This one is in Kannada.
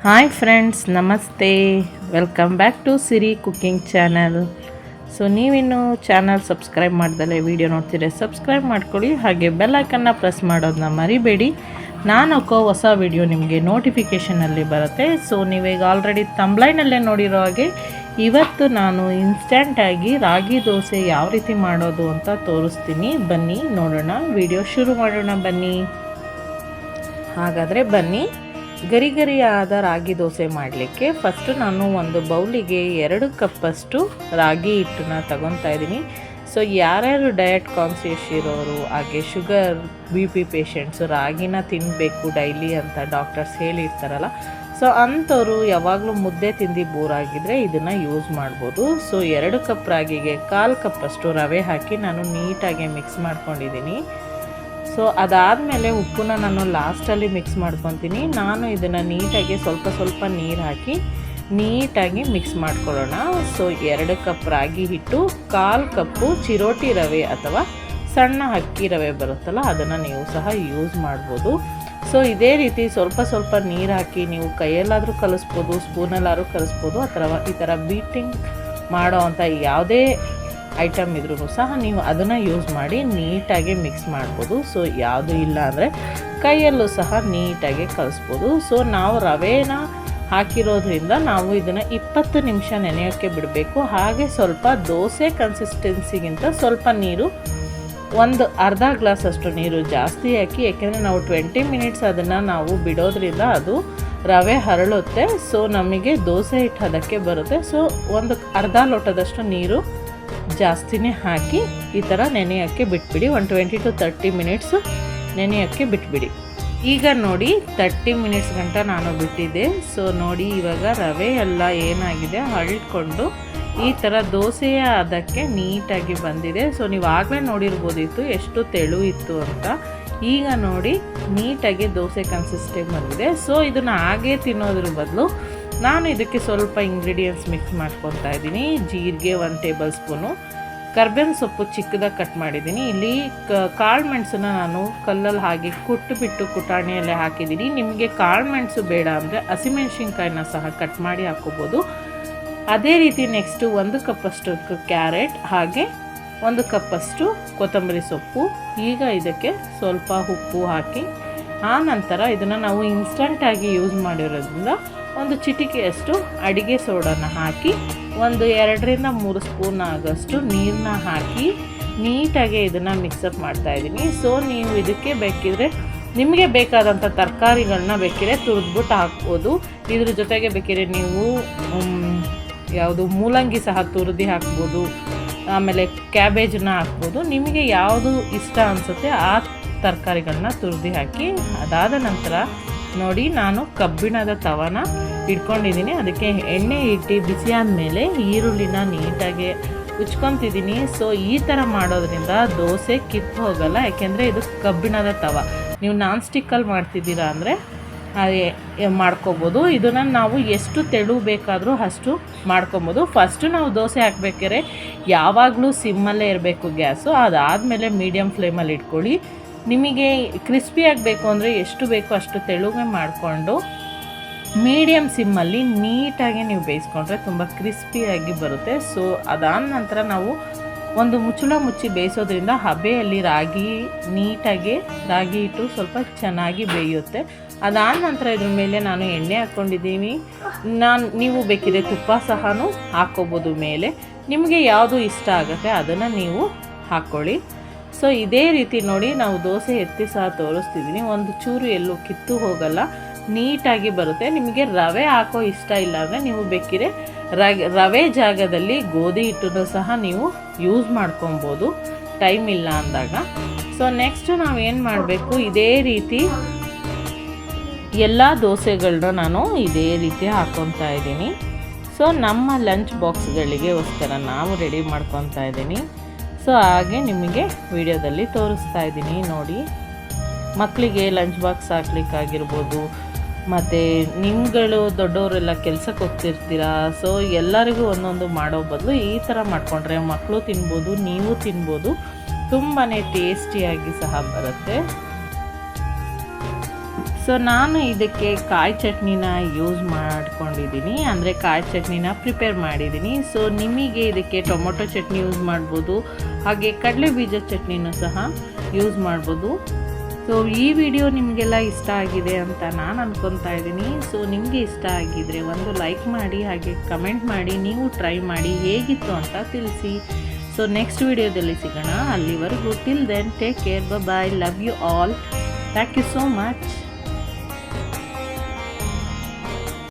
ಹಾಯ್ ಫ್ರೆಂಡ್ಸ್, ನಮಸ್ತೆ. Welcome back to Siri cooking channel. So ನೀವಿನ್ನು ಚಾನಲ್ ಸಬ್ಸ್ಕ್ರೈಬ್ ಮಾಡ್ದಲೇ ವಿಡಿಯೋ ನೋಡ್ತೀರಿ, ಸಬ್ಸ್ಕ್ರೈಬ್ ಮಾಡ್ಕೊಳ್ಳಿ. ಹಾಗೆ ಬೆಲ್ ಐಕನ್ನ ಪ್ರೆಸ್ ಮಾಡೋದನ್ನ ಮರಿಬೇಡಿ. ನಾನು ಹಾಕೋ ಹೊಸ ವಿಡಿಯೋ ನಿಮಗೆ ನೋಟಿಫಿಕೇಷನಲ್ಲಿ ಬರುತ್ತೆ. ಸೊ ನೀವೀಗ ಆಲ್ರೆಡಿ ತಂಬ್ಲೈನಲ್ಲೇ ನೋಡಿರೋ ಹಾಗೆ ಇವತ್ತು ನಾನು ಇನ್ಸ್ಟಂಟಾಗಿ ರಾಗಿ ದೋಸೆ ಯಾವ ರೀತಿ ಮಾಡೋದು ಅಂತ ತೋರಿಸ್ತೀನಿ. ಬನ್ನಿ ನೋಡೋಣ, ವಿಡಿಯೋ ಶುರು ಮಾಡೋಣ ಬನ್ನಿ. ಹಾಗಾದರೆ ಬನ್ನಿ, ಗರಿ ಗರಿಯಾದ ರಾಗಿ ದೋಸೆ ಮಾಡಲಿಕ್ಕೆ ಫಸ್ಟು ನಾನು ಒಂದು ಬೌಲಿಗೆ 2 ಕಪ್ಪಷ್ಟು ರಾಗಿ ಹಿಟ್ಟನ್ನ ತಗೊತಾ ಇದ್ದೀನಿ. ಸೊ ಯಾರ್ಯಾರು ಡಯಟ್ ಕಾನ್ಸಿಯಸ್ ಇರೋರು, ಹಾಗೆ ಶುಗರ್ BP ಪೇಷಂಟ್ಸು ರಾಗಿನ ತಿನ್ನಬೇಕು ಡೈಲಿ ಅಂತ ಡಾಕ್ಟರ್ಸ್ ಹೇಳಿರ್ತಾರಲ್ಲ, ಸೊ ಅಂಥವ್ರು ಯಾವಾಗಲೂ ಮುದ್ದೆ ತಿಂದು ಬೋರ್ ಆಗಿದ್ದರೆ ಇದನ್ನು ಯೂಸ್ ಮಾಡ್ಬೋದು. ಸೊ 2 ಕಪ್ ರಾಗಿಗೆ 1/4 ಕಪ್ಪಷ್ಟು ರವೆ ಹಾಕಿ ನಾನು ನೀಟಾಗಿ ಮಿಕ್ಸ್ ಮಾಡ್ಕೊಂಡಿದ್ದೀನಿ. ಸೊ ಅದಾದಮೇಲೆ ಉಪ್ಪನ್ನ ನಾನು ಲಾಸ್ಟಲ್ಲಿ ಮಿಕ್ಸ್ ಮಾಡ್ಕೊತೀನಿ. ನಾನು ಇದನ್ನು ನೀಟಾಗಿ ಸ್ವಲ್ಪ ನೀರು ಹಾಕಿ ನೀಟಾಗಿ ಮಿಕ್ಸ್ ಮಾಡ್ಕೊಳ್ಳೋಣ. ಸೊ 2 ಕಪ್ ರಾಗಿ ಹಿಟ್ಟು, 1/4 ಕಪ್ಪು ಚಿರೋಟಿ ರವೆ ಅಥವಾ ಸಣ್ಣ ಅಕ್ಕಿ ರವೆ ಬರುತ್ತಲ್ಲ, ಅದನ್ನು ನೀವು ಸಹ ಯೂಸ್ ಮಾಡ್ಬೋದು. ಸೊ ಇದೇ ರೀತಿ ಸ್ವಲ್ಪ ನೀರು ಹಾಕಿ ನೀವು ಕೈಯಲ್ಲಾದರೂ ಕಲಿಸ್ಬೋದು, ಸ್ಪೂನಲ್ಲಾದರೂ ಕಲಿಸ್ಬೋದು, ಅಥವಾ ಈ ಥರ ಬೀಟಿಂಗ್ ಮಾಡೋ ಅಂಥ ಯಾವುದೇ ಐಟಮ್ ಇದ್ರೂ ಸಹ ನೀವು ಅದನ್ನು ಯೂಸ್ ಮಾಡಿ ನೀಟಾಗಿ ಮಿಕ್ಸ್ ಮಾಡ್ಬೋದು. ಸೊ ಯಾವುದು ಇಲ್ಲ ಅಂದರೆ ಕೈಯಲ್ಲೂ ಸಹ ನೀಟಾಗಿ ಕಲಿಸ್ಬೋದು. ಸೊ ನಾವು ರವೆನ ಹಾಕಿರೋದ್ರಿಂದ ನಾವು ಇದನ್ನು 20 ನಿಮಿಷ ನೆನೆಯೋಕ್ಕೆ ಬಿಡಬೇಕು. ಹಾಗೆ ಸ್ವಲ್ಪ ದೋಸೆ ಕನ್ಸಿಸ್ಟೆನ್ಸಿಗಿಂತ ಸ್ವಲ್ಪ ನೀರು, ಒಂದು ಅರ್ಧ ಗ್ಲಾಸ್ ಅಷ್ಟು ನೀರು ಜಾಸ್ತಿ ಹಾಕಿ, ಯಾಕೆಂದರೆ ನಾವು 20 ಮಿನಿಟ್ಸ್ ಅದನ್ನು ನಾವು ಬಿಡೋದ್ರಿಂದ ಅದು ರವೆ ಹರಳುತ್ತೆ. ಸೊ ನಮಗೆ ದೋಸೆ ಹಿಟ್ಟು ಅದಕ್ಕೆ ಬರುತ್ತೆ. ಸೊ ಒಂದು ಅರ್ಧ ಲೋಟದಷ್ಟು ನೀರು ಜಾಸ್ತಿನೇ ಹಾಕಿ ಈ ಥರ ನೆನೆಯೋಕ್ಕೆ ಬಿಟ್ಬಿಡಿ. 20 to 30 ಮಿನಿಟ್ಸು ನೆನೆಯೋಕ್ಕೆ ಬಿಟ್ಬಿಡಿ. ಈಗ ನೋಡಿ 30 ಮಿನಿಟ್ಸ್ ಗಂಟ ನಾನು ಬಿಟ್ಟಿದ್ದೆ. ಸೊ ನೋಡಿ ಇವಾಗ ರವೆ ಎಲ್ಲ ಏನಾಗಿದೆ ಹರಳ್ಕೊಂಡು ಈ ಥರ ದೋಸೆಯ ಅದಕ್ಕೆ ನೀಟಾಗಿ ಬಂದಿದೆ. ಸೊ ನೀವು ಆಗಲೇ ನೋಡಿರ್ಬೋದಿತ್ತು ಎಷ್ಟು ತೆಳು ಇತ್ತು ಅಂತ. ಈಗ ನೋಡಿ ನೀಟಾಗಿ ದೋಸೆ ಕನ್ಸಿಸ್ಟೆನ್ಸಿ ಬಂದಿದೆ. ಸೊ ಇದನ್ನು ಹಾಗೇ ತಿನ್ನೋದ್ರ ಬದಲು ನಾನು ಇದಕ್ಕೆ ಸ್ವಲ್ಪ ಇಂಗ್ರೀಡಿಯೆಂಟ್ಸ್ ಮಿಕ್ಸ್ ಮಾಡ್ಕೊತಾ ಇದ್ದೀನಿ. ಜೀರಿಗೆ 1 ಟೇಬಲ್ ಸ್ಪೂನು, ಕರ್ಬೇವಿನ ಸೊಪ್ಪು ಚಿಕ್ಕದಾಗಿ ಕಟ್ ಮಾಡಿದ್ದೀನಿ. ಇಲ್ಲಿ ಕಾಳು ಮೆಣಸನ್ನು ನಾನು ಕಲ್ಲಲ್ಲಿ ಹಾಗೆ ಕುಟ್ಟುಬಿಟ್ಟು ಕುಟಾಣಿಯಲ್ಲೇ ಹಾಕಿದ್ದೀನಿ. ನಿಮಗೆ ಕಾಳು ಮೆಣಸು ಬೇಡ ಅಂದರೆ ಹಸಿಮೆಣ್ಸಿನ್ಕಾಯಿನ ಸಹ ಕಟ್ ಮಾಡಿ ಹಾಕ್ಕೋಬೋದು. ಅದೇ ರೀತಿ ನೆಕ್ಸ್ಟು 1 ಕಪ್ಪಷ್ಟು ಕ್ಯಾರೆಟ್, ಹಾಗೆ 1 ಕಪ್ಪಷ್ಟು ಕೊತ್ತಂಬರಿ ಸೊಪ್ಪು. ಈಗ ಇದಕ್ಕೆ ಸ್ವಲ್ಪ ಉಪ್ಪು ಹಾಕಿ, ಆ ನಂತರ ಇದನ್ನು ನಾವು ಇನ್ಸ್ಟಂಟಾಗಿ ಯೂಸ್ ಮಾಡಿರೋದ್ರಿಂದ ಒಂದು ಚಿಟಿಕೆಯಷ್ಟು ಅಡಿಗೆ ಸೋಡಾನ ಹಾಕಿ, ಒಂದು 2 ರಿಂದ 3 ಸ್ಪೂನ್ ಆಗೋಷ್ಟು ನೀರನ್ನ ಹಾಕಿ ನೀಟಾಗಿ ಇದನ್ನು ಮಿಕ್ಸಪ್ ಮಾಡ್ತಾಯಿದ್ದೀನಿ. ಸೊ ನೀವು ಇದಕ್ಕೆ ಬೇಕಿದ್ರೆ ನಿಮಗೆ ಬೇಕಾದಂಥ ತರಕಾರಿಗಳನ್ನ ಬೇಕಿದ್ರೆ ತುರಿದ್ಬಿಟ್ಟು ಹಾಕ್ಬೋದು. ಇದ್ರ ಜೊತೆಗೆ ಬೇಕಿದ್ರೆ ನೀವು ಯಾವುದು ಮೂಲಂಗಿ ಸಹ ತುರಿದು ಹಾಕ್ಬೋದು, ಆಮೇಲೆ ಕ್ಯಾಬೇಜನ್ನ ಹಾಕ್ಬೋದು. ನಿಮಗೆ ಯಾವುದು ಇಷ್ಟ ಅನಿಸುತ್ತೆ ಆ ತರಕಾರಿಗಳನ್ನ ತುರಿದು ಹಾಕಿ. ಅದಾದ ನಂತರ ನೋಡಿ ನಾನು ಕಬ್ಬಿಣದ ತವನ ಇಟ್ಕೊಂಡಿದ್ದೀನಿ. ಅದಕ್ಕೆ ಎಣ್ಣೆ ಇಟ್ಟು ಬಿಸಿ ಆದಮೇಲೆ ಈರುಳ್ಳಿನ ನೀಟಾಗಿ ಉಚ್ಕೊತಿದ್ದೀನಿ. ಸೊ ಈ ಥರ ಮಾಡೋದ್ರಿಂದ ದೋಸೆ ಕಿತ್ತು ಹೋಗಲ್ಲ, ಯಾಕೆಂದರೆ ಇದು ಕಬ್ಬಿಣದ ತವ. ನೀವು ನಾನ್ ಸ್ಟಿಕ್ಕಲ್ಲಿ ಮಾಡ್ತಿದ್ದೀರಾ ಅಂದರೆ ಮಾಡ್ಕೊಬೋದು. ಇದನ್ನು ನಾವು ಎಷ್ಟು ತೆಳು ಬೇಕಾದರೂ ಅಷ್ಟು ಮಾಡ್ಕೊಬೋದು. ಫಸ್ಟು ನಾವು ದೋಸೆ ಹಾಕ್ಬೇಕಾದ್ರೆ ಯಾವಾಗಲೂ ಸಿಮ್ಮಲ್ಲೇ ಇರಬೇಕು ಗ್ಯಾಸು. ಅದಾದಮೇಲೆ ಮೀಡಿಯಮ್ ಫ್ಲೇಮಲ್ಲಿ ಇಟ್ಕೊಳ್ಳಿ. ನಿಮಗೆ ಕ್ರಿಸ್ಪಿ ಆಗಬೇಕು ಅಂದರೆ ಎಷ್ಟು ಬೇಕೋ ಅಷ್ಟು ತೆಳುಗೆ ಮಾಡಿಕೊಂಡು ಮೀಡಿಯಮ್ ಸಿಮ್ಮಲ್ಲಿ ನೀಟಾಗಿ ನೀವು ಬೇಯಿಸ್ಕೊಂಡ್ರೆ ತುಂಬ ಕ್ರಿಸ್ಪಿಯಾಗಿ ಬರುತ್ತೆ. ಸೊ ಅದಾದ ನಂತರ ನಾವು ಒಂದು ಮುಚ್ಚಳ ಮುಚ್ಚಿ ಬೇಯಿಸೋದ್ರಿಂದ ಹಬೆಯಲ್ಲಿ ನೀಟಾಗಿ ರಾಗಿ ಹಿಟ್ಟು ಸ್ವಲ್ಪ ಚೆನ್ನಾಗಿ ಬೇಯುತ್ತೆ. ಅದಾದ ನಂತರ ಇದ್ರ ಮೇಲೆ ನಾನು ಎಣ್ಣೆ ಹಾಕ್ಕೊಂಡಿದ್ದೀನಿ. ನೀವು ಬೇಕಿದ್ರೆ ತುಪ್ಪ ಸಹ ಹಾಕ್ಕೋಬೋದು ಮೇಲೆ. ನಿಮಗೆ ಯಾವುದು ಇಷ್ಟ ಆಗುತ್ತೆ ಅದನ್ನು ನೀವು ಹಾಕ್ಕೊಳ್ಳಿ. ಸೊ ಇದೇ ರೀತಿ ನೋಡಿ ನಾವು ದೋಸೆ ಎತ್ತಿ ಸಹ ತೋರಿಸ್ತಿದ್ದೀನಿ. ಒಂದು ಚೂರು ಎಲ್ಲೂ ಕಿತ್ತು ಹೋಗಲ್ಲ, ನೀಟಾಗಿ ಬರುತ್ತೆ. ನಿಮಗೆ ರವೆ ಹಾಕೋ ಇಷ್ಟ ಇಲ್ಲ ಅಂದರೆ ನೀವು ಬೇಕಿದ್ರೆ ರವೆ ಜಾಗದಲ್ಲಿ ಗೋಧಿ ಹಿಟ್ಟನ್ನು ಸಹ ನೀವು ಯೂಸ್ ಮಾಡ್ಕೊಬೋದು ಟೈಮ್ ಇಲ್ಲ ಅಂದಾಗ. ಸೊ ನೆಕ್ಸ್ಟು ನಾವೇನು ಮಾಡಬೇಕು, ಇದೇ ರೀತಿ ಎಲ್ಲ ದೋಸೆಗಳನ್ನ ನಾನು ಇದೇ ರೀತಿ ಹಾಕ್ಕೊತಾ ಇದ್ದೀನಿ. ಸೊ ನಮ್ಮ ಲಂಚ್ ಬಾಕ್ಸ್ಗಳಿಗೋಸ್ಕರ ನಾವು ರೆಡಿ ಮಾಡ್ಕೊತಾ ಇದ್ದೀನಿ. ಸೊ ಹಾಗೆ ನಿಮಗೆ ವಿಡಿಯೋದಲ್ಲಿ ತೋರಿಸ್ತಾ ಇದ್ದೀನಿ ನೋಡಿ. ಮಕ್ಕಳಿಗೆ ಲಂಚ್ ಬಾಕ್ಸ್ ಹಾಕ್ಲಿಕ್ಕಾಗಿರ್ಬೋದು, ಮತ್ತು ನಿಮ್ಗಳು ದೊಡ್ಡವರೆಲ್ಲ ಕೆಲಸಕ್ಕೆ ಹೋಗ್ತಿರ್ತೀರಾ. ಸೊ ಎಲ್ಲರಿಗೂ ಒಂದೊಂದು ಮಾಡೋ ಬದಲು ಈ ಥರ ಮಾಡಿಕೊಂಡ್ರೆ ಮಕ್ಕಳು ತಿನ್ಬೋದು, ನೀವು ತಿನ್ಬೋದು, ತುಂಬಾ ಟೇಸ್ಟಿಯಾಗಿ ಸಹ ಬರುತ್ತೆ. ಸೊ ಸೊ ನಾನು ಇದಕ್ಕೆ ಕಾಯಿ ಚಟ್ನಿನ ಯೂಸ್ ಮಾಡ್ಕೊಂಡಿದ್ದೀನಿ, ಅಂದರೆ ಕಾಯಿ ಚಟ್ನಿನ ಪ್ರಿಪೇರ್ ಮಾಡಿದ್ದೀನಿ. ಸೊ ನಿಮಗೆ ಇದಕ್ಕೆ ಟೊಮೊಟೊ ಚಟ್ನಿ ಯೂಸ್ ಮಾಡ್ಬೋದು, ಹಾಗೆ ಕಡಲೆ ಬೀಜದ ಚಟ್ನಿನೂ ಸಹ ಯೂಸ್ ಮಾಡ್ಬೋದು. ಸೊ ಈ ವಿಡಿಯೋ ನಿಮಗೆಲ್ಲ ಇಷ್ಟ ಆಗಿದೆ ಅಂತ ನಾನು ಅನ್ಕೊತಾ ಇದ್ದೀನಿ. ಸೊ ನಿಮಗೆ ಇಷ್ಟ ಆಗಿದರೆ ಒಂದು ಲೈಕ್ ಮಾಡಿ, ಹಾಗೆ ಕಮೆಂಟ್ ಮಾಡಿ, ನೀವು ಟ್ರೈ ಮಾಡಿ ಹೇಗಿತ್ತು ಅಂತ ತಿಳಿಸಿ. ಸೊ ನೆಕ್ಸ್ಟ್ ವಿಡಿಯೋದಲ್ಲಿ ಸಿಗೋಣ. ಅಲ್ಲಿವರೆಗೂ till then take care, bye, love you all, thank you so much.